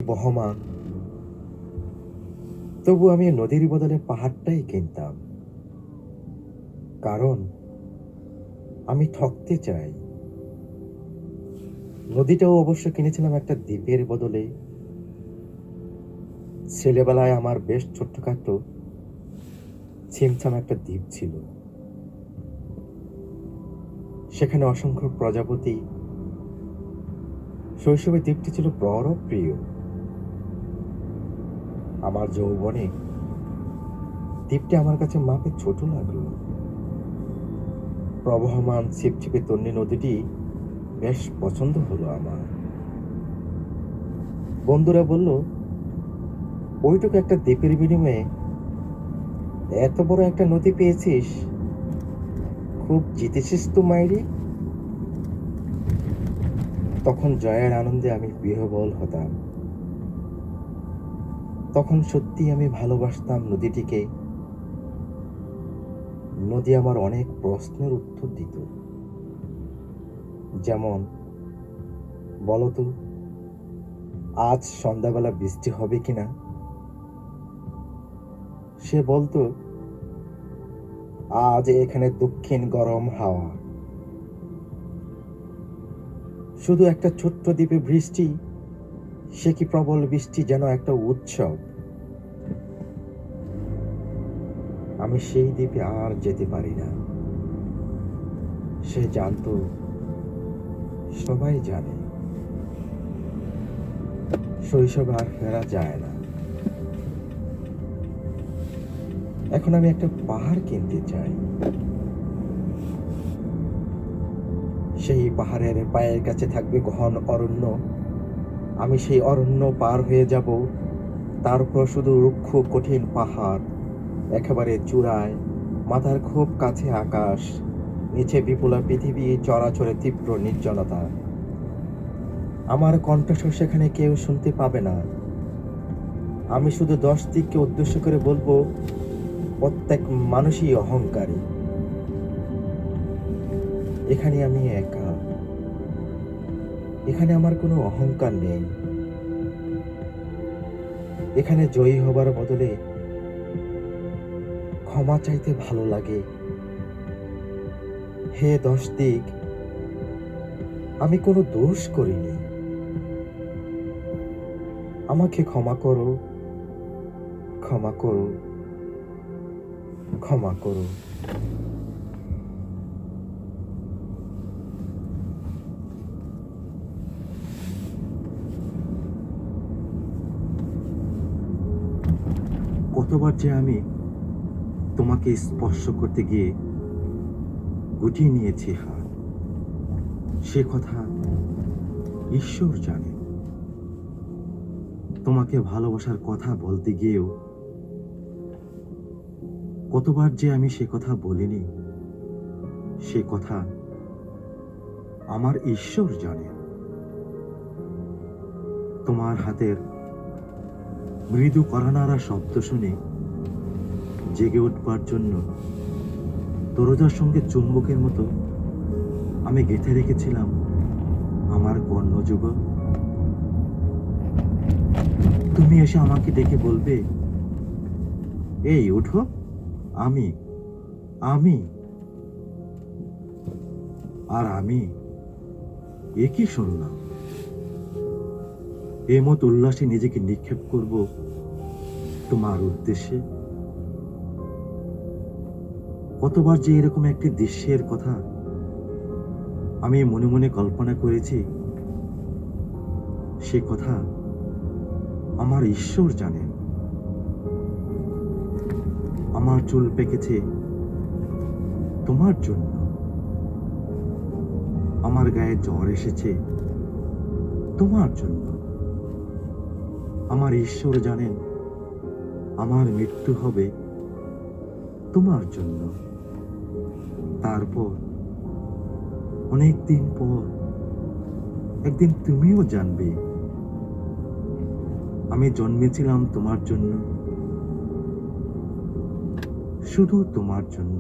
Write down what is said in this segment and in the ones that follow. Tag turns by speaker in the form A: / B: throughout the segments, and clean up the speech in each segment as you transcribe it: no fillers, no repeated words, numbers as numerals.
A: বহমান, তবু আমি নদীর বদলে পাহাড়টাই কিনতাম। কারণ আমি ঠকতে চাই। নদীটাও অবশ্য কিনেছিলাম একটা দ্বীপের বদলে। ছেলেবেলায় আমার বেশ ছোট্টখাটো ছিমছাম একটা দ্বীপ ছিল। সেখানে অসংখ্য প্রজাপতি। শৈশবে দ্বীপটি ছিল বড় প্রিয়। আমার যৌবনে দ্বীপটি আমার কাছে মাপে ছোট লাগলো। প্রবহমান ছিপছিপে তন্বী নদীটি বেশ পছন্দ হলো আমার। বন্ধুরা বলল, ওইটুকু একটা দ্বীপের বিনিময়ে এত বড় একটা নদী পেয়েছিস, খুব জিতেছিস তো মাইরি। তখন জয়ের আনন্দে আমি বিহ্বল হতাম। তখন সত্যি আমি ভালোবাসতাম নদীটিকে। নদী আমার অনেক প্রশ্নের উত্তর দিত। যেমন, বলতো আজ সন্ধ্যাবেলা বৃষ্টি হবে কিনা। সে বলতো, আজ এখানে দক্ষিণ গরম হাওয়া। শুধু একটা ছোট্ট দ্বীপে বৃষ্টি, সে কি প্রবল বৃষ্টি যেন একটা উৎসব। আমি সেই দ্বীপে আর যেতে পারি না। সে জানতো, সবাই জানে, শৈশবে আর ফেরা যায় না। এখন আমি একটা পাহাড় কিনতে চাই। সেই পাহাড়ের পায়ের কাছে থাকবে ঘন অরণ্য। আমি সেই অরণ্য পার হয়ে যাব। তারপর শুধু রুক্ষ কঠিন পাহাড়, একেবারে চূড়ায় মাথার খুব কাছে আকাশ, নিচে বিপুলা পৃথিবী, চরাচরে তীব্র নির্জনতা। আমার কণ্ঠস্বর সেখানে কেউ শুনতে পাবে না। আমি শুধু 10 দিককে উদ্দেশ্য করে বলবো, প্রত্যেক মানুষই অহংকারী। এখানে আমি একা। এখানে আমার কোনো অহংকার নেই। এখানে জয়ী হবার বদলে ক্ষমা চাইতে ভালো লাগে। হে 10 দিক, আমি কোনো দোষ করিনি। আমাকে ক্ষমা করো, ক্ষমা করো, ক্ষমা করো। কতবার যে আমি তোমাকে স্পর্শ করতে গিয়ে গুটিয়ে নিয়েছি হাত, সে কথা ঈশ্বর জানে। তোমাকে ভালোবাসার কথা বলতে গিয়েও কতবার যে আমি সে কথা বলিনি, সে কথা আমার ঈশ্বর জানে। তোমার হাতের মৃদু কড়ানাড়া শব্দ শুনে জেগে উঠবার জন্য দরজার সঙ্গে চুম্বকের মতো আমি গেঁথে রেখেছিলাম আমার কর্ণযুগল। তুমি এসে আমাকে ডেকে বলবে, এই ওঠো, আমি আমি আর আমি একই শুনলাম। এ মত উল্লাসে নিজেকে নিক্ষেপ করব তোমার উদ্দেশ্যে। কতবার যে এরকম একটি দৃশ্যের কথা আমি মনে মনে কল্পনা করেছি, সে কথা আমার ঈশ্বর জানেন। আমার চুল পেকেছে তোমার জন্য। আমার গায়ে জ্বর এসেছে তোমার জন্য। আমার ঈশ্বর জানেন, আমার মৃত্যু হবে তোমার জন্য। তারপর অনেক দিন পর একদিন তুমিও জানবে, আমি জন্মেছিলাম তোমার জন্য, শুধু তোমার জন্য।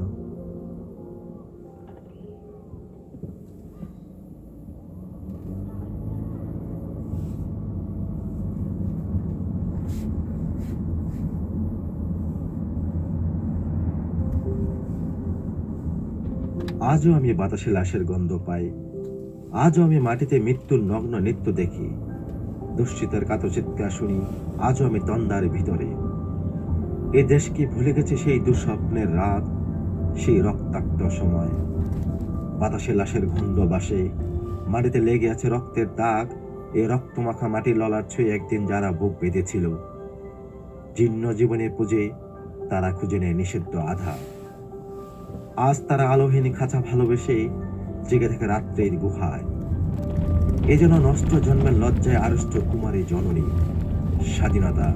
A: আজও আমি বাতাসে লাশের গন্ধ পাই, আজও আমি মাটিতে মৃত্যুর নগ্ন নৃত্য দেখি, দুশ্চিতার কাতর চিৎকার শুনি, আজও আমি তন্দার ভিতরে। এ দেশ কি ভুলে গেছে সেই দুঃস্বপ্নের রাত, সেই রক্তাক্ত সময়? বাতাসে লাশের গন্ধ বাসে, মাটিতে লেগে আছে রক্তের দাগ, এ রক্তমাখা মাটির ললার ছুঁয়ে একদিন যারা বুক বেঁধেছিল, জীর্ণ জীবনে পুজে তারা খুঁজে নেয় নিষিদ্ধ আধার। আজ তারা আলোহীন খাঁচা ভালোবেসে জেগে থাকে রাত্রের গুহায়। এ যেন নষ্ট জন্মের লজ্জায় আড়ষ্ট কুমারী জননী। স্বাধীনতা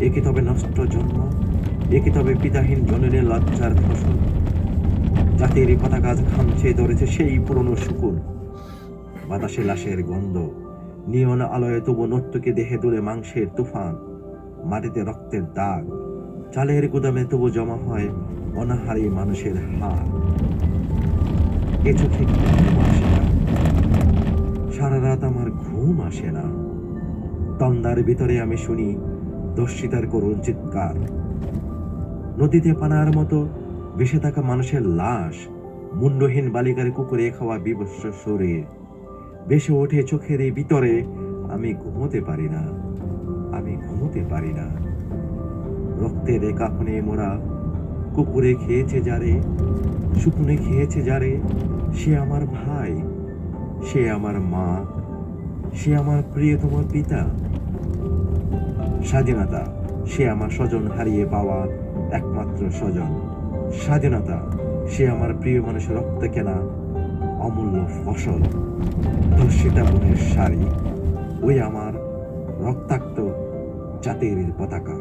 A: এ কি তবে নষ্ট জন্ম? এ কি তবে পিতাহীন জননীর লজ্জার ফসল? জাতির পতাকা আজ খামছে ধরেছে সেই পুরনো শুকুন। বাতাসে লাশের গন্ধ, নিয়ন আলোয় তবু নর্তকী দেহে দুলে মাংসের তুফান, মাটিতে রক্তের দাগ, চালের গুদামে তবু জমা হয় অনাহারী মানুষের হার। এ চোখে ঘুম আসে না, সারা রাত আমার ঘুম আসে না। তন্দার ভিতরে আমি শুনি দস্যিতার করুণ চিৎকার, নদীতে পানার মতো ভেসে থাকা মানুষের লাশ, মুন্ডহীন বালিকার কুকুরে খাওয়া বিভৎস শরীর ভেসে ওঠে চোখের এই ভিতরে। আমি ঘুমোতে পারি না, আমি ঘুমোতে পারি না। রক্তের কাফনে মোরা, কুকুরে খেয়েছে যারে, শুকুনে খেয়েছে যারে, সে আমার ভাই, সে আমার মা, সে আমার প্রিয়তম পিতা। স্বাধীনতা সে আমার স্বজন হারিয়ে পাওয়া একমাত্র স্বজন। স্বাধীনতা সে আমার প্রিয় মানুষের রক্তে কেনা অমূল্য ফসল। ধর্ষিতা বোনের শাড়ি, ওই আমার রক্তাক্ত জাতির পতাকা।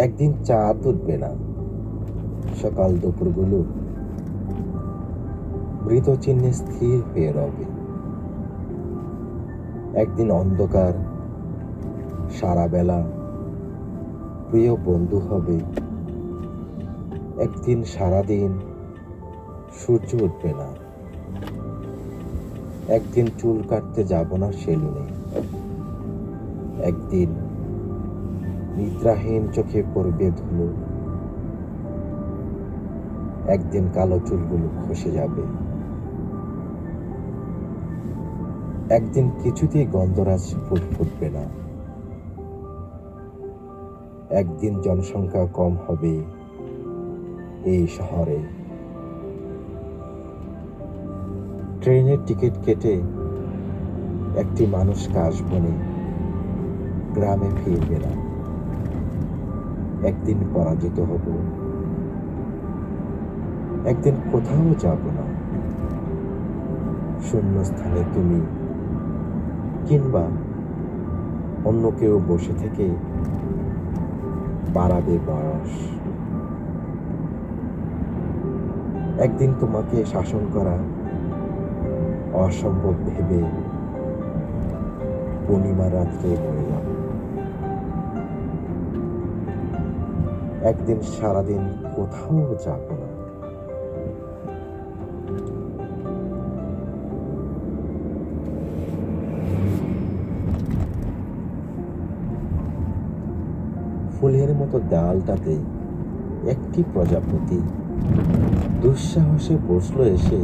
A: একদিন চাঁদ উঠবে না, সকাল দুপুরগুলো মৃত চিহ্নে স্থির হয়ে রবে। একদিন অন্ধকার সারা বেলা প্রিয় বন্ধু হবে। একদিন সারাদিন সূর্য উঠবে না। একদিন চুল কাটতে যাব না সেলুনে। একদিন নিদ্রাহীন চোখে পড়বে ধুলো। একদিন কালো চুলগুলো খসে যাবে। একদিন কিছুতেই গন্ধরাজ ফুল ফুটবে না। একদিন জনসংখ্যা কম হবে এই শহরে। ট্রেনের টিকিট কেটে একটি মানুষ কাশবনে গ্রামে ফিরবে না। একদিন পরাজিত হব। একদিন কোথাও যাব না। শূন্য স্থানে তুমি কিংবা অন্য কেউ বসে থেকে বাড়াবে বয়স। একদিন তোমাকে শাসন করা অসম্ভব ভেবে পূর্ণিমা রাত্রে মরে যাব। একদিন সারাদিন কোথাও যাব না। ফুলের মতো দেয়ালটাতে একটি প্রজাপতি দুঃসাহসে বসলো এসে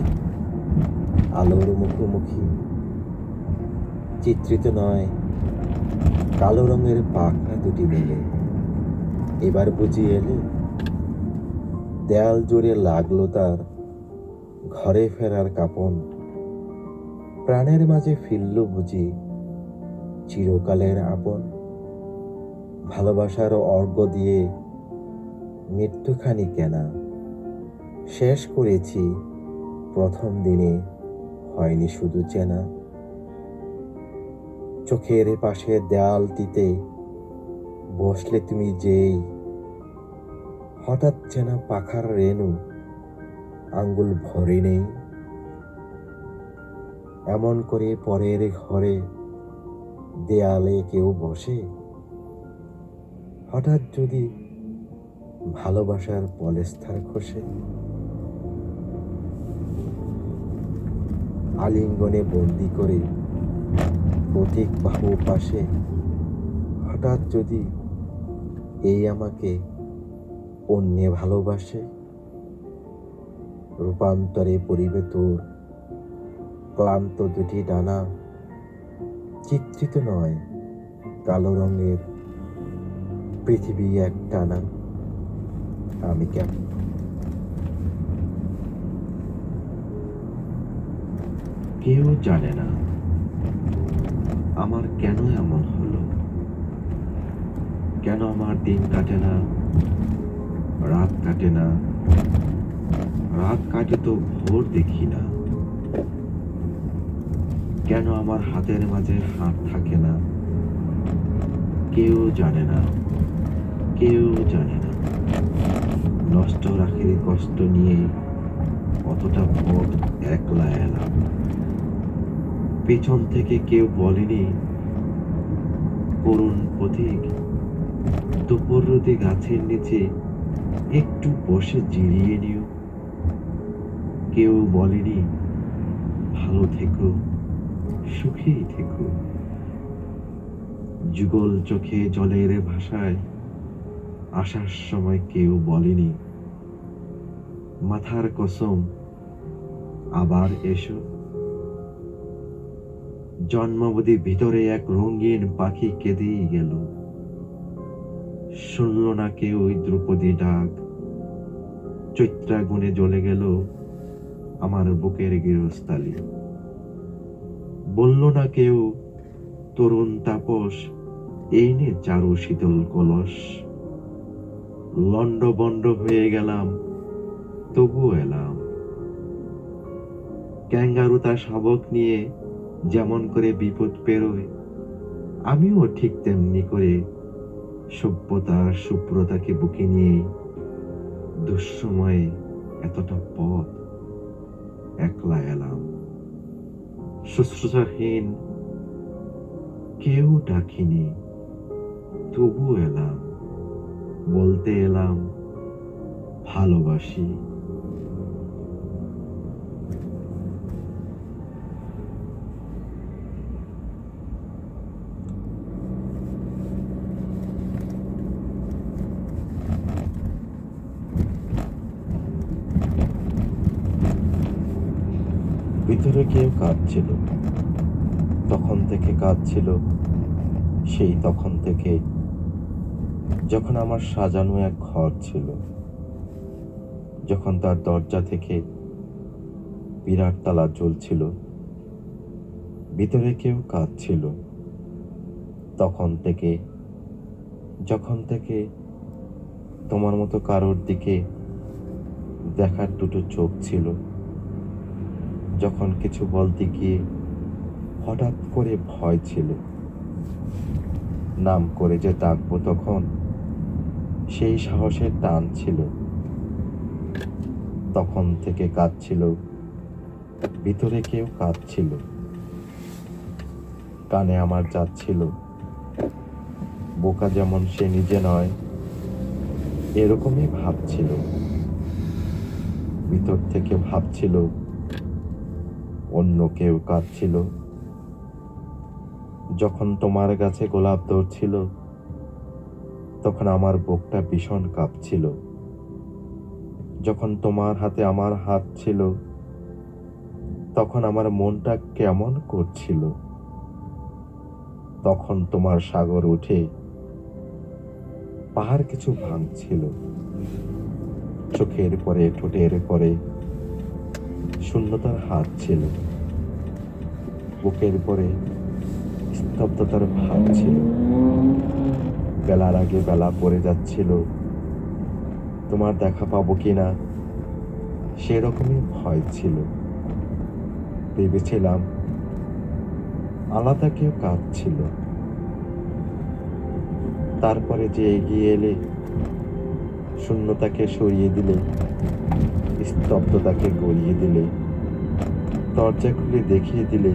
A: আলোর মুখোমুখি। চিত্রিত নয়, কালো রঙের পাখনা দুটি মেলে। এবার বুঝি এলে? দেয়াল জুড়ে লাগলো তার ঘরে ফেরার কাঁপন। প্রাণের মাঝে ফিরল বুঝি চিরকালের আপন। ভালোবাসার অর্ঘ্য দিয়ে মৃত্যুখানি কেনা শেষ করেছি প্রথম দিনে, হয়নি শুধু চেনা। চোখের পাশে দেয়ালটিতে বসলে তুমি যেই, হঠাৎ চেনা পাখার রেণু আঙ্গুল ভরে নেই। এমন করে পরের ঘরে দেয়ালে কেউ বসে, হঠাৎ যদি ভালোবাসার পলেস্থার খসে। আলিঙ্গনে বন্দি করে প্রতীক বাহু পাশে, হঠাৎ যদি এই আমাকে অন্যে ভালোবাসে। রূপান্তরে পরিবে তোর ক্লান্ত দুটি ডানা। চিত্রিত নয়, কালো রঙের পৃথিবী এক টানা। আমি কেমন? কেউ জানে না আমার কেন এমন হলো। কেন আমার দিন কাটে না, রাত কাটে না। রাত কাটে তো ভোর দেখি না। কেন আমার হাতের মাঝে হাত থাকে না। কেউ জানে না, কেউ জানে না। নষ্ট রাখির কষ্ট নিয়ে কতটা পথ একলা এলাম। পেছন থেকে কেউ বলেনি করুণ পথিক, দুপুর রোদে গাছের নিচে একটু বসে জিরিয়ে নিও। কেউ বলেনি ভালো থেকো, সুখেই থেকো। যুগল চোখে জলের ভাষায় আসার সময় কেউ বলেনি মাথার কসম আবার এসো। জন্মাবধি ভিতরে এক রঙিন পাখি কেঁদেই গেল। শুনল না কেউ ওই দ্রৌপদী ডাক। চৈত্রাগুনে জ্বলে গেল আমার বুকের গৃহস্থালী। বলল না কেউ তরুণ তাপস এই নে চারু শীতল কলস। লন্ডভন্ড হয়ে গেলাম, তবু এলাম। ক্যাঙ্গারু তার শাবক নিয়ে যেমন করে বিপদ পেরোয়, আমিও ঠিক তেমনি করে সভ্যতার শুভ্রতাকে বুকে নিয়ে দুঃসময়ে এতটা পথ একলা এলাম। শুশ্রূষাহীন কেউ ডাকিনি, তবু এলাম, বলতে এলাম ভালোবাসি। ভিতরে কেউ কাঁদছিল, তখন থেকে কাঁদছিল, সেই তখন থেকে, যখন আমার সাজানো এক ঘর ছিল, যখন তার দরজা থেকে বিরাট তালা জ্বলছিল। ভিতরে কেউ কাঁদছিল, তখন থেকে, যখন থেকে তোমার মতো কারোর দিকে দেখার দুটো চোখ ছিল। যখন কিছু বলতে গিয়ে হঠাৎ করে ভয় ছিল, নাম করে যে ডাকবো তখন সেই সাহসের টান ছিল। তখন থেকে কাঁদছিল, ভিতরে কেউ কাঁদছিল। কানে আমার যাচ্ছিল, বোকা যেমন সে নিজে নয়, এরকমই ভাবছিল। ভিতর থেকে ভাবছিল অন্য কেউ কাঁদছিল। যখন তোমার গাছে গোলাপ ধরছিল, তখন আমার বুকটা ভীষণ কাঁপছিল। যখন তোমার হাতে আমার হাত ছিল, তখন আমার মনটা কেমন করছিল। তখন তোমার সাগর উঠে পাহাড় কিছু ভাঙছিল। চোখের পরে ঠোঁটের পরে শূন্যতার হাত ছিল, বুকের পরে স্তব্ধতার ভাব ছিল। বেলার আগে বেলা পড়ে যাচ্ছিল, তোমার দেখা পাবো কিনা সেরকমই ভয় ছিল। ভেবেছিলাম আলাদা কেউ কাঁদছিল। তারপরে যে এগিয়ে এলে, শূন্যতাকে সরিয়ে দিলে, স্তব্ধতাকে গড়িয়ে দিলে, দরজা খুলে দেখিয়ে দিলে,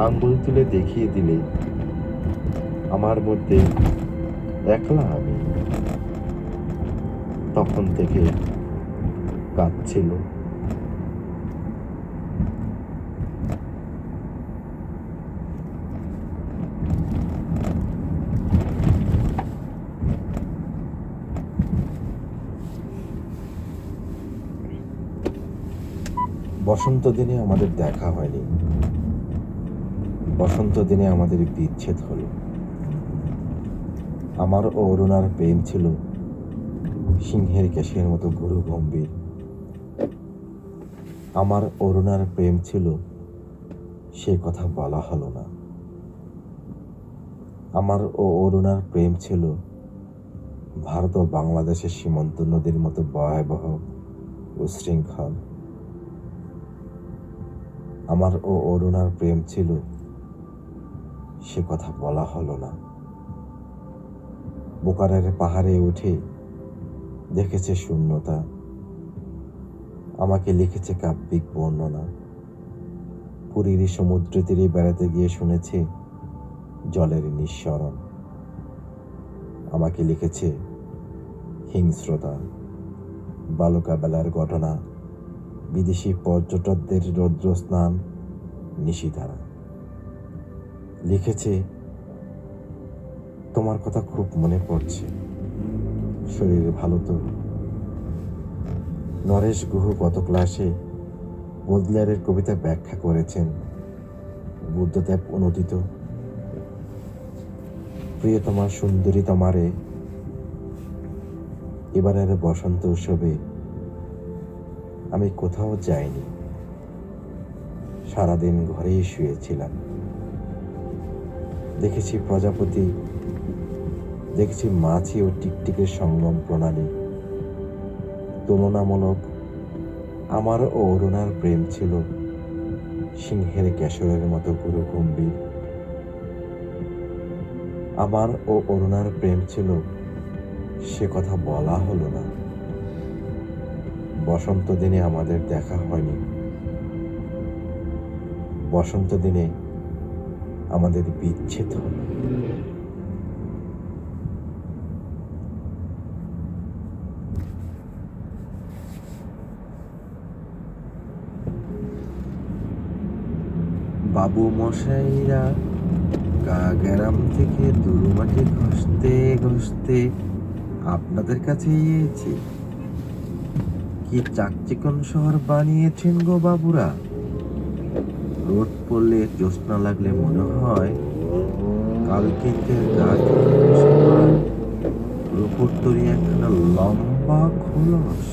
A: আঙ্গুল তুলে দেখিয়ে দিলে আমার মধ্যে একলা আমি। তখন থেকে কাঁদছিল। বসন্ত দিনে আমাদের দেখা হয়নি, বসন্ত দিনে আমাদের বিচ্ছেদ হলো। আমার ও অরুণার প্রেম ছিল সিংহের কেশের মতো গুরু গম্ভীর। আমার অরুণার প্রেম ছিল, সে কথা বলা হলো না। আমার ও অরুণার প্রেম ছিল ভারত ও বাংলাদেশের সীমান্ত নদীর মতো ভয়াবহ উশৃঙ্খল। আমার ও অরুণার প্রেম ছিল, সে কথা বলা হলো না। বোকারের পাহাড়ে উঠে দেখেছে শূন্যতা, আমাকে লিখেছে কাব্যিক বর্ণনা। পুরীর সমুদ্র তীরে বেড়াতে গিয়ে শুনেছে জলের নিঃসরণ, আমাকে লিখেছে হিংস্রতা, বালুকা বেলার ঘটনা, বিদেশি পর্যটকদের রৌদ্র স্নান, নিশিধারা। লিখেছে তোমার কথা খুব মনে পড়ছে, শরীর ভালো তো? নরেশ গুহ গত ক্লাসে বোদলেয়ারের কবিতা ব্যাখ্যা করেছেন। বুদ্ধদেব অনুদিত প্রিয়তমা সুন্দরী তোমারে, এবারের বসন্ত উৎসবে আমি কোথাও যাইনি, সারাদিন ঘরেই শুয়েছিলাম। দেখেছি প্রজাপতি, দেখেছি মাছি ও টিকটিকের সঙ্গম প্রণালী। তুলনামূলক আমার ও অরুণার প্রেম ছিল সিংহের কেশরের মতো গুরু গম্ভীর। আমার ও অরুণার প্রেম ছিল, সে কথা বলা হলো না। বসন্ত দিনে আমাদের দেখা হয়নি, বসন্ত দিনে আমাদের বিচ্ছেদ হলো। বাবু মশাইরা গ্রাম থেকে দুলুমাটি ঘষতে ঘষতে আপনাদের কাছে এসেছি। কি চাকচিকন শহর বানিয়েছেন গো বাবুরা। রোদ পড়লে, জ্যোৎস্না লাগলে মনে হয় কালকিনদের গা থেকে খসে পড়া রূপোর তৈরি একখানা লম্বা খোলস।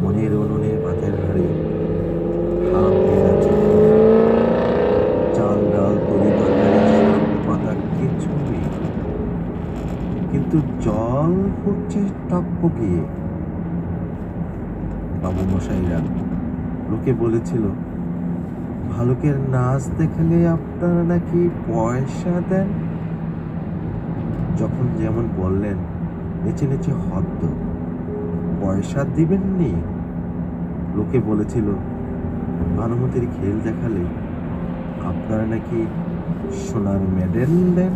A: মনের উনুনে ভাতের হাড়ি হাম দিয়ে আছে, চাল ডাল তরি তরকারি শাক পাতা কিছুই, কিন্তু জল ফুটছে টকবগিয়ে। বাবু মশাইরা লোকে বলেছিল, ভালুকের নাচ দেখলে আপনারা নাকি পয়সা দেন। যখন যেমন বললেন নেচে নেচে হদ্দ, পয়সা দিবেননি। লোকে বলেছিল, ভানুমতির খেল দেখালে আপনারা নাকি সোনার মেডেল দেন।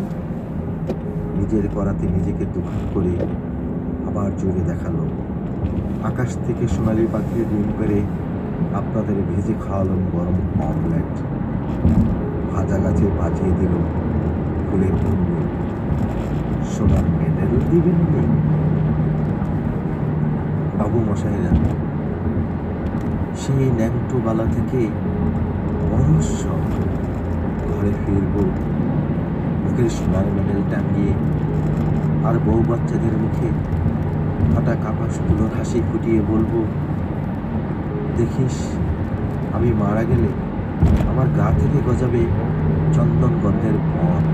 A: নিজের করাতে নিজেকে দুঃখ করে আবার জোরে দেখালো। আকাশ থেকে সোনালি পাখির ডিম পেড়ে আপনাদের ভেজে খাওয়ালাম গরম অমলেট। ভাজা গাছে বাজিয়ে দিল ফুলের কুণ্ডু, সোনার মেডেল দিবেন নি। বাবু মশাইরা সেই ন্যাংটো বালা থেকে অবশ্য ঘরে ফিরব, মুখের সোনার মেডেল টাঙিয়ে, আর বউ বাচ্চাদের মুখে ফাটা কাপা শুকনোর হাসি ফুটিয়ে বলবো, দেখিস আমি মারা গেলে আমার গা থেকে গজাবে চন্দন গন্ধের পথ।